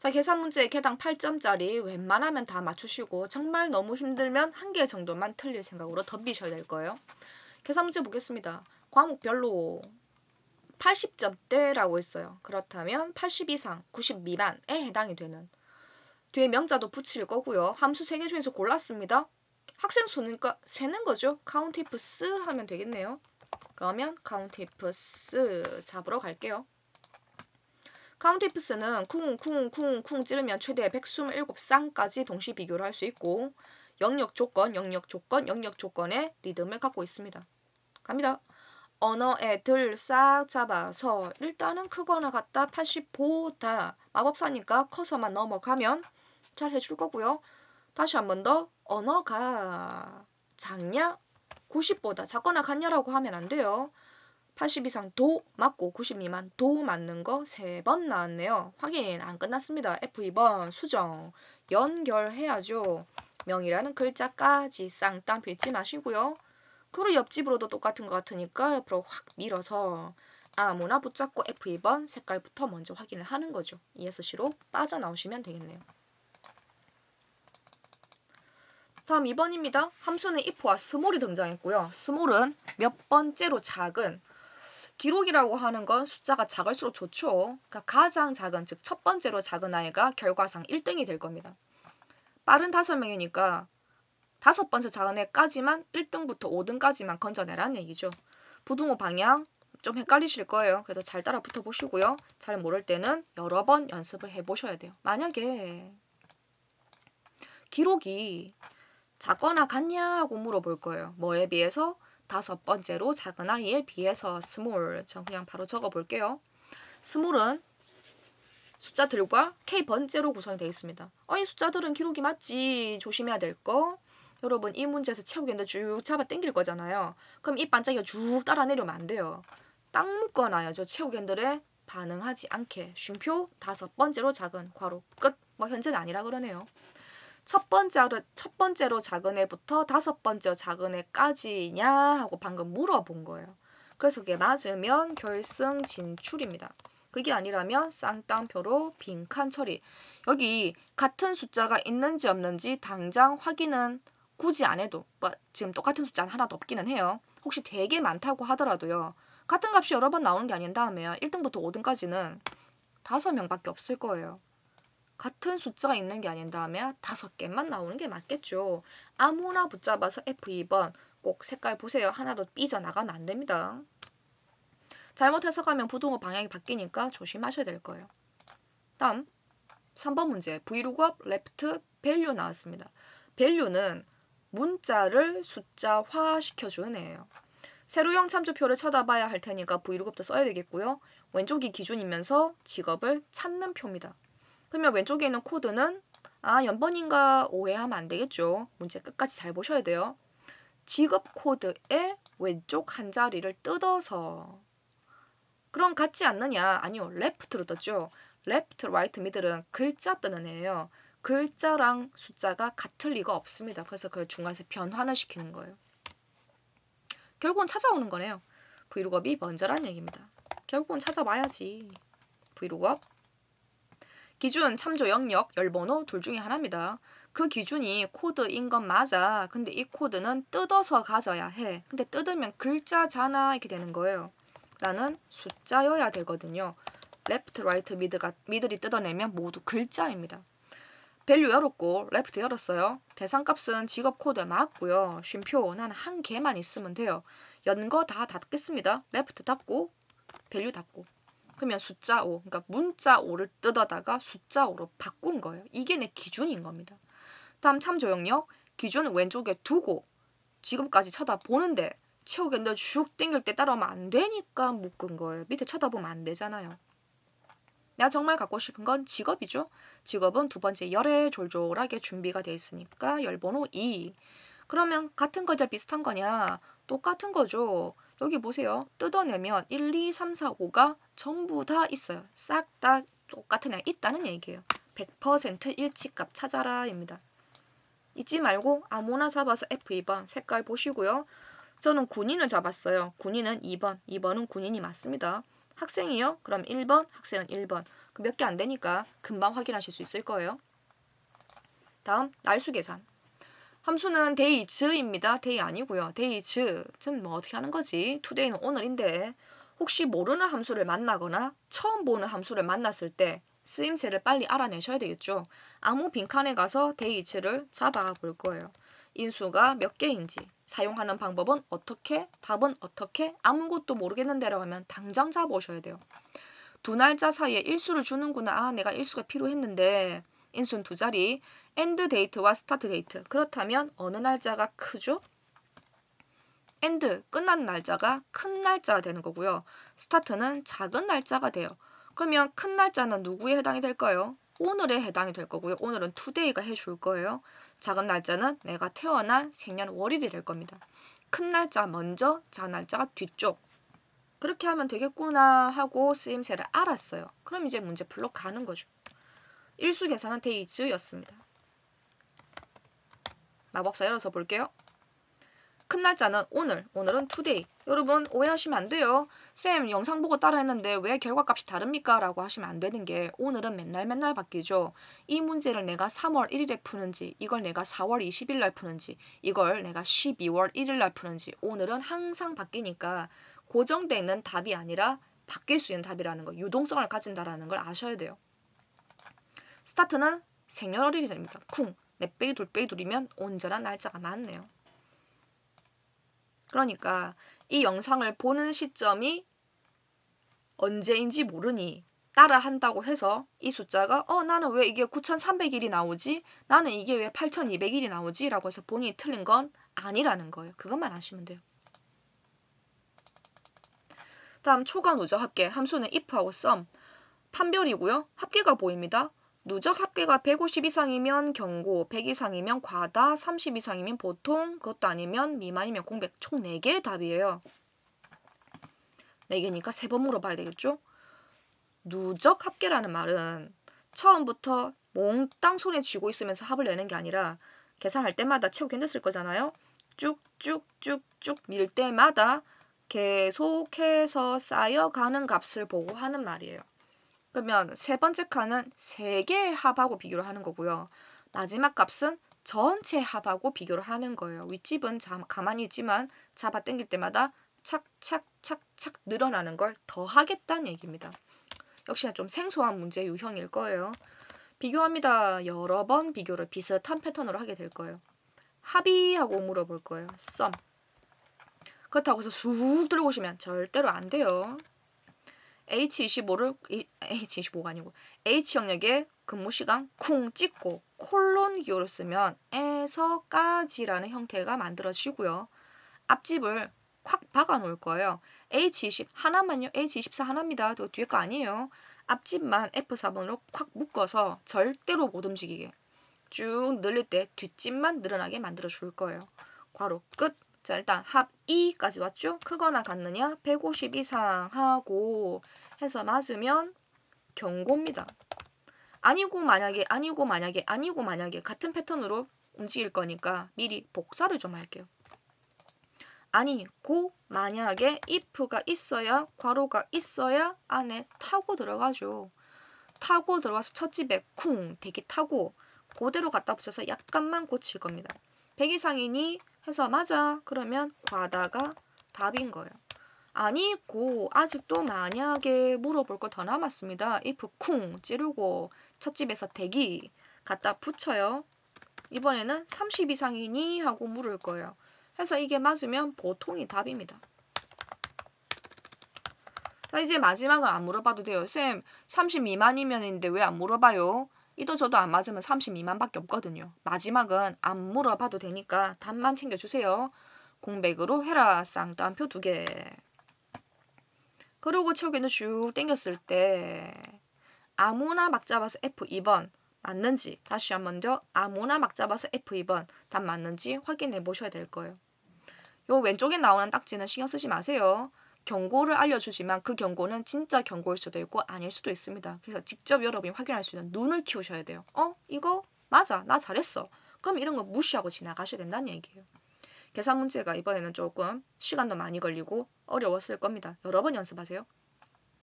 자, 계산 문제 개당 8점짜리 웬만하면 다 맞추시고 정말 너무 힘들면 한 개 정도만 틀릴 생각으로 덤비셔야 될 거예요. 계산 문제 보겠습니다. 과목별로 80점대라고 했어요. 그렇다면 80 이상, 90 미만에 해당이 되는 뒤에 명자도 붙일 거고요. 함수 3개 중에서 골랐습니다. 학생 수니까 세는 거죠. 카운트 이프스 하면 되겠네요. 그러면 카운트 이프스 잡으러 갈게요. 카운트 이프스는 쿵 찌르면 최대 127쌍까지 동시 비교를 할 수 있고 영역 조건의 리듬을 갖고 있습니다. 갑니다. 언어 애들 싹 잡아서 일단은 크거나 같다 80보다 마법사니까 커서만 넘어가면 잘 해줄 거고요. 다시 한 번 더 언어가 작냐 90보다 작거나 같냐라고 하면 안 돼요. 80 이상 도 맞고 90 미만 도 맞는 거 3번 나왔네요. 확인 안 끝났습니다. F2번 수정 연결해야죠. 명이라는 글자까지 쌍따옴표 잊지 마시고요. 그리고 옆집으로도 똑같은 것 같으니까 옆으로 확 밀어서 아무나 붙잡고 F2번 색깔부터 먼저 확인을 하는 거죠. ESC로 빠져나오시면 되겠네요. 다음 2번입니다. 함수는 if와 스몰이 등장했고요. 스몰은 몇 번째로 작은 기록이라고 하는 건 숫자가 작을수록 좋죠. 그러니까 가장 작은, 즉 첫 번째로 작은 아이가 결과상 1등이 될 겁니다. 빠른 5명이니까 5번째 작은 애까지만 1등부터 5등까지만 건져내라는 얘기죠. 부등호 방향 좀 헷갈리실 거예요. 그래도 잘 따라 붙어보시고요. 잘 모를 때는 여러 번 연습을 해보셔야 돼요. 만약에 기록이 작거나 같냐고 물어볼 거예요. 뭐에 비해서? 5번째로 작은 아이에 비해서 스몰. 저 그냥 바로 적어볼게요. 스몰은 숫자들과 K번째로 구성이 되어 있습니다. 이 숫자들은 기록이 맞지. 조심해야 될 거. 여러분 이 문제에서 채우기인데 쭉 잡아 당길 거잖아요. 그럼 이 반짝이가 쭉 따라 내려오면 안 돼요. 딱 묶어놔요. 저 채우기들에 반응하지 않게. 쉼표 5번째로 작은 괄호 끝. 뭐 현재는 아니라 그러네요. 첫 번째로 작은 애부터 5번째 작은 애까지냐 하고 방금 물어본 거예요. 그래서 그게 맞으면 결승 진출입니다. 그게 아니라면 쌍따옴표로 빈칸 처리. 여기 같은 숫자가 있는지 없는지 당장 확인은 굳이 안 해도 지금 똑같은 숫자는 하나도 없기는 해요. 혹시 되게 많다고 하더라도요. 같은 값이 여러 번 나오는 게 아닌 다음에요. 1등부터 5등까지는 5명밖에 없을 거예요. 같은 숫자가 있는 게 아닌 다음에 5개만 나오는 게 맞겠죠. 아무나 붙잡아서 F2번 꼭 색깔 보세요. 하나도 삐져나가면 안 됩니다. 잘못 해석하면 부등호 방향이 바뀌니까 조심하셔야 될 거예요. 다음 3번 문제 Vlookup left value 나왔습니다. value는 문자를 숫자화 시켜주는 애예요. 세로형 참조표를 쳐다봐야 할 테니까 Vlookup도 써야 되겠고요. 왼쪽이 기준이면서 직업을 찾는 표입니다. 그러면 왼쪽에 있는 코드는 연번인가 오해하면 안 되겠죠. 문제 끝까지 잘 보셔야 돼요. 직업 코드의 왼쪽 한 자리를 뜯어서 그럼 같지 않느냐? 아니요. left로 떴죠. left, right, middle은 글자 뜨는 애예요. 글자랑 숫자가 같을 리가 없습니다. 그래서 그걸 중간에서 변환을 시키는 거예요. 결국은 찾아오는 거네요. Vlookup이 먼저란 얘기입니다. 결국은 찾아봐야지. Vlookup 기준, 참조 영역, 열번호 둘 중에 하나입니다. 그 기준이 코드인 건 맞아. 근데 이 코드는 뜯어서 가져야 해. 근데 뜯으면 글자잖아 이렇게 되는 거예요. 나는 숫자여야 되거든요. left, right, middle이 뜯어내면 모두 글자입니다. value 열었고 left 열었어요. 대상값은 직업 코드에 맞고요. 쉼표 나는 한 개만 있으면 돼요. 연 거 다 닫겠습니다. left 닫고 value 닫고. 그러면 숫자 5, 그러니까 문자 5를 뜯어다가 숫자 5로 바꾼 거예요. 이게 내 기준인 겁니다. 다음 참조 영역, 기준은 왼쪽에 두고 지금까지 쳐다보는데 채우겠는데 쭉 땡길 때 따라오면 안 되니까 묶은 거예요. 밑에 쳐다보면 안 되잖아요. 내가 정말 갖고 싶은 건 직업이죠. 직업은 두 번째 열에 졸졸하게 준비가 돼 있으니까 열번호 2. 그러면 같은 거냐 비슷한 거냐? 똑같은 거죠. 여기 보세요. 뜯어내면 1, 2, 3, 4, 5가 전부 다 있어요. 싹 다 똑같은 애 있다는 얘기예요. 100% 일치값 찾아라입니다. 잊지 말고 아무나 잡아서 F2번 색깔 보시고요. 저는 군인을 잡았어요. 군인은 2번. 2번은 군인이 맞습니다. 학생이요? 그럼 1번, 학생은 1번. 몇 개 안 되니까 금방 확인하실 수 있을 거예요. 다음 날수 계산. 함수는 데이즈입니다. 데이 아니고요. 데이즈. 지금 뭐 어떻게 하는 거지? 투데이는 오늘인데 혹시 모르는 함수를 만나거나 처음 보는 함수를 만났을 때 쓰임새를 빨리 알아내셔야 되겠죠. 아무 빈칸에 가서 데이즈를 잡아 볼 거예요. 인수가 몇 개인지, 사용하는 방법은 어떻게, 답은 어떻게, 아무것도 모르겠는데라고 하면 당장 잡아오셔야 돼요. 두 날짜 사이에 일수를 주는구나. 아, 내가 일수가 필요했는데 인수는 두 자리. 엔드 데이트와 스타트 데이트. 그렇다면 어느 날짜가 크죠? 엔드, 끝나는 날짜가 큰 날짜가 되는 거고요. 스타트는 작은 날짜가 돼요. 그러면 큰 날짜는 누구에 해당이 될까요? 오늘에 해당이 될 거고요. 오늘은 투데이가 해줄 거예요. 작은 날짜는 내가 태어난 생년월일이 될 겁니다. 큰 날짜 먼저, 작은 날짜가 뒤쪽. 그렇게 하면 되겠구나 하고 쓰임새를 알았어요. 그럼 이제 문제 풀러 가는 거죠. 일수 계산은 데이즈였습니다. 마법사 열어서 볼게요. 큰 날짜는 오늘, 오늘은 today. 여러분 오해하시면 안 돼요. 쌤 영상 보고 따라 했는데 왜 결과값이 다릅니까? 라고 하시면 안 되는 게 오늘은 맨날 바뀌죠. 이 문제를 내가 3월 1일에 푸는지, 이걸 내가 4월 20일 날 푸는지, 이걸 내가 12월 1일 날 푸는지 오늘은 항상 바뀌니까 고정되어 있는 답이 아니라 바뀔 수 있는 답이라는 거, 유동성을 가진다라는 걸 아셔야 돼요. 스타트는 생년월일이 됩니다. 쿵, 4빼기 2빼기 2이면 온전한 날짜가 맞네요. 그러니까 이 영상을 보는 시점이 언제인지 모르니 따라 한다고 해서 이 숫자가 나는 왜 이게 9,300일이 나오지? 나는 이게 왜 8,200일이 나오지? 라고 해서 본인이 틀린 건 아니라는 거예요. 그것만 아시면 돼요. 다음 초과 누적 합계. 함수는 if하고 sum. 판별이고요. 합계가 보입니다. 누적 합계가 150 이상이면 경고, 100 이상이면 과다, 30 이상이면 보통, 그것도 아니면 미만이면 공백. 총 4개의 답이에요. 4개니까 3번 물어봐야 되겠죠? 누적 합계라는 말은 처음부터 몽땅 손에 쥐고 있으면서 합을 내는 게 아니라 계산할 때마다 채우기 힘들을 거잖아요. 쭉쭉쭉쭉 밀 때마다 계속해서 쌓여가는 값을 보고 하는 말이에요. 그러면 세 번째 칸은 3개의 합하고 비교를 하는 거고요. 마지막 값은 전체 합하고 비교를 하는 거예요. 윗집은 가만히 있지만 잡아 당길 때마다 착착착착 늘어나는 걸 더하겠다는 얘기입니다. 역시나 좀 생소한 문제 유형일 거예요. 비교합니다. 여러 번 비교를 비슷한 패턴으로 하게 될 거예요. 합의하고 물어볼 거예요. sum. 그렇다고 해서 쑥 들고 오시면 절대로 안 돼요. H25가 아니고 H 영역에 근무시간 쿵 찍고 콜론 기호를 쓰면 에서까지라는 형태가 만들어지고요. 앞집을 콱 박아 놓을 거예요. H20 하나만요. H24 하나입니다. 또 뒤에 거 아니에요. 앞집만 F4번으로 콱 묶어서 절대로 못 움직이게 쭉 늘릴 때 뒷집만 늘어나게 만들어 줄 거예요. 괄호 끝. 자, 일단 합 2까지 왔죠? 크거나 같느냐? 150 이상 하고 해서 맞으면 경고입니다. 아니고 만약에 같은 패턴으로 움직일 거니까 미리 복사를 좀 할게요. 아니고 만약에 if가 있어야 괄호가 있어야 안에 타고 들어가죠. 타고 들어와서 첫 집에 쿵 대기 타고 그대로 갖다 붙여서 약간만 고칠 겁니다. 100 이상이니 해서 맞아. 그러면 과다가 답인 거예요. 아니고 아직도 만약에 물어볼 거 더 남았습니다. if 쿵 찌르고 첫 집에서 대기 갖다 붙여요. 이번에는 30 이상이니 하고 물을 거예요. 해서 이게 맞으면 보통이 답입니다. 자, 이제 마지막은 안 물어봐도 돼요. 쌤 30 미만이면인데 왜 안 물어봐요? 이도 저도 안 맞으면 30 미만밖에 없거든요. 마지막은 안 물어봐도 되니까 답만 챙겨주세요. 공백으로 해라. 쌍따옴표 2개. 그리고 채우기는 쭉 당겼을 때 아무나 막 잡아서 F2번 맞는지 다시 한번 더 아무나 막 잡아서 F2번 답 맞는지 확인해 보셔야 될 거예요. 요 왼쪽에 나오는 딱지는 신경 쓰지 마세요. 경고를 알려주지만 그 경고는 진짜 경고일 수도 있고 아닐 수도 있습니다. 그래서 직접 여러분이 확인할 수 있는 눈을 키우셔야 돼요. 이거 맞아. 나 잘했어. 그럼 이런 거 무시하고 지나가셔야 된다는 얘기예요. 계산 문제가 이번에는 조금 시간도 많이 걸리고 어려웠을 겁니다. 여러 번 연습하세요.